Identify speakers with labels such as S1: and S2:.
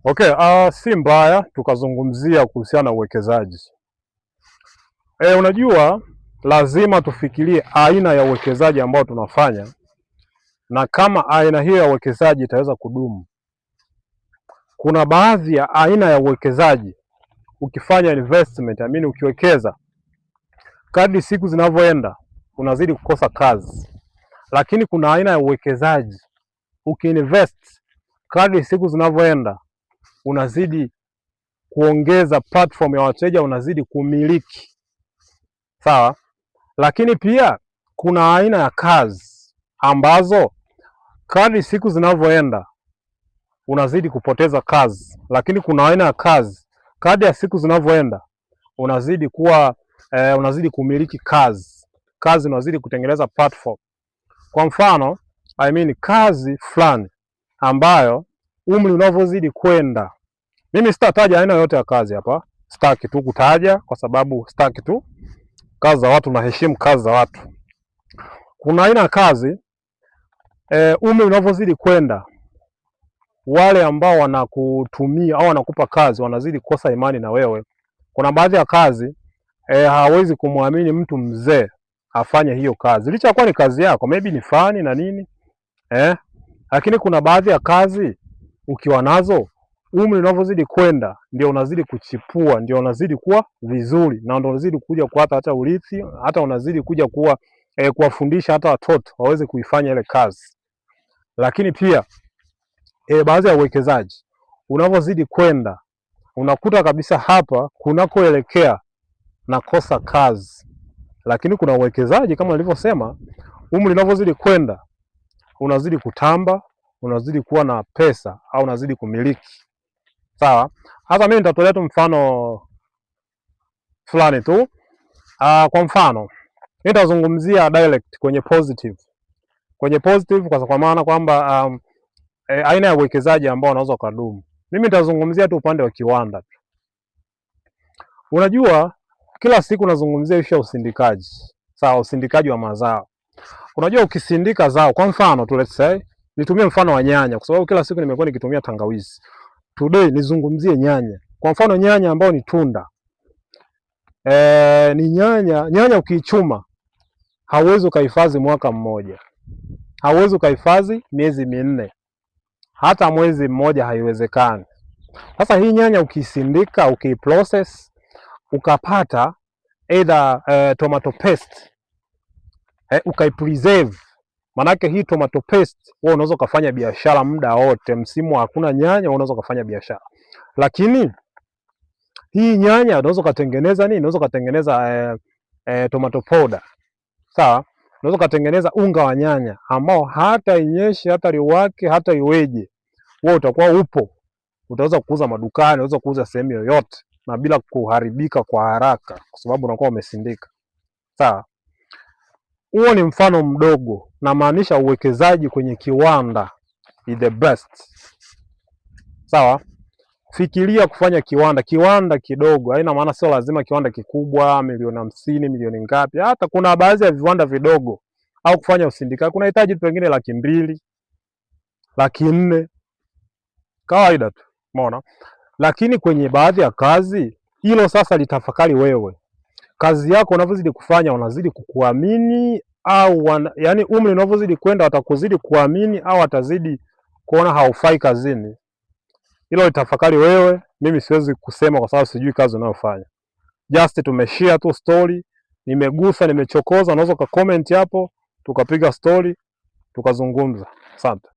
S1: Okay, si mbaya tukazungumzia kuhusiana na uwekezaji. Unajua lazima tufikirie aina ya uwekezaji ambao tunafanya na kama aina hiyo ya uwekezaji itaweza kudumu. Kuna baadhi ya aina ya uwekezaji ukifanya investment, ukiwekeza, kadri siku zinavyoenda unazidi kukosa kazi. Lakini kuna aina ya uwekezaji ukiinvest, kadri siku zinavyoenda unazidi kuongeza platform ya wateja, unazidi kumiliki. Sawa? Lakini pia kuna aina ya kazi ambazo kadri siku zinavyoenda unazidi kupoteza kazi, lakini kuna aina ya kazi kadri ya siku zinavyoenda unazidi kuwa unazidi kumiliki kazi unazidi kutengeneza platform. Kwa mfano kazi fulani ambayo umri unavyozidi kwenda, mimi sitataja aina yote ya kazi hapa, sitaki tu kutaja kwa sababu sitaki tu kazi za watu, naheshimu kazi za watu. Kuna aina ya kazi umri unavyozidi kwenda, wale ambao wanakutumia au wanakupa kazi wanazidi kukosa imani na wewe. Kuna baadhi ya kazi hawezi kumwamini mtu mzee afanye hiyo kazi, licha kwa ni kazi yako, maybe ni fani na nini lakini kuna baadhi ya kazi ukiwa nazo, umri unavyozidi kwenda ndio unazidi kuchipua, ndio unazidi kuwa vizuri, na ndio unazidi kuja kupata hata urithi, hata unazidi kuja kuwa kuwafundisha hata watoto waweze kuifanya ile kazi. Lakini pia baadhi ya uwekezaji unavyozidi kwenda unakuta kabisa hapa kunakoelekea nakosa kazi. Lakini kuna uwekezaji kama nilivyosema, umri unavyozidi kwenda unazidi kutamba, unazidi kuwa na pesa au unazidi kumiliki. Sawa? Hata mimi nitatolea tu mfano fulani tu. Kwa mfano nitazungumzia direct kwenye positive. Kwenye positive kwa maana kwamba aina ya uwekezaji ambao unaweza kudumu. Mimi nitazungumzia tu upande wa kiwanda. Unajua kila siku nazungumzia ishu ya usindikaji. Sawa, usindikaji wa mazao. Unajua ukisindika zao, kwa mfano tu let's say nitumie mfano wa nyanya kwa sababu kila siku nimekuwa nikitumia tangawizi. Today nizungumzie nyanya. Kwa mfano nyanya ambao ni tunda. Ni nyanya ukiichuma hauwezi ukahifadhi mwaka mmoja. Hauwezi ukahifadhi miezi minne. Hata mwezi mmoja haiwezekani. Sasa hii nyanya ukisindika, ukiprocess, ukapata either tomato paste, ukaipreserve. Manake hii tomato paste wewe unaweza kufanya biashara muda wote, msimu hakuna nyanya unaweza kufanya biashara. Lakini hii nyanya unaweza kutengeneza nini? Unaweza kutengeneza tomato powder. Sawa? Unaweza kutengeneza unga wa nyanya ambao hata inyeshe, hata liwake, hata iweje, wewe utakuwa upo. Utaweza kuuza madukani, unaweza kuuza sehemu yoyote na bila kuharibika kwa haraka kwa sababu unakuwa umesindika. Sawa? Huo ni mfano mdogo, na maanisha uwekezaji kwenye kiwanda is the best. Sawa? Fikiria kufanya kiwanda kidogo, haina maana sio lazima kiwanda kikubwa milioni 50, milioni ngapi. Hata kuna baadhi ya viwanda vidogo au kufanya usindikaji kunahitaji pengine 200,000, 400,000, kawaida tu, umeona? Lakini kwenye baadhi ya kazi hilo sasa litafakari wewe. Kazi yako unavyozidi kufanya unazidi kukuamini au yani umri unavyozidi kwenda watakuzidi kuamini au atazidi kuona haufai kazini. Hilo litafakari wewe, mimi siwezi kusema kwa sababu sijui kazi unayofanya. Just tumeshare tu story, nimegusa, nimechokoza, unaweza ka comment hapo, tukapiga story, tukazungumza. Asante.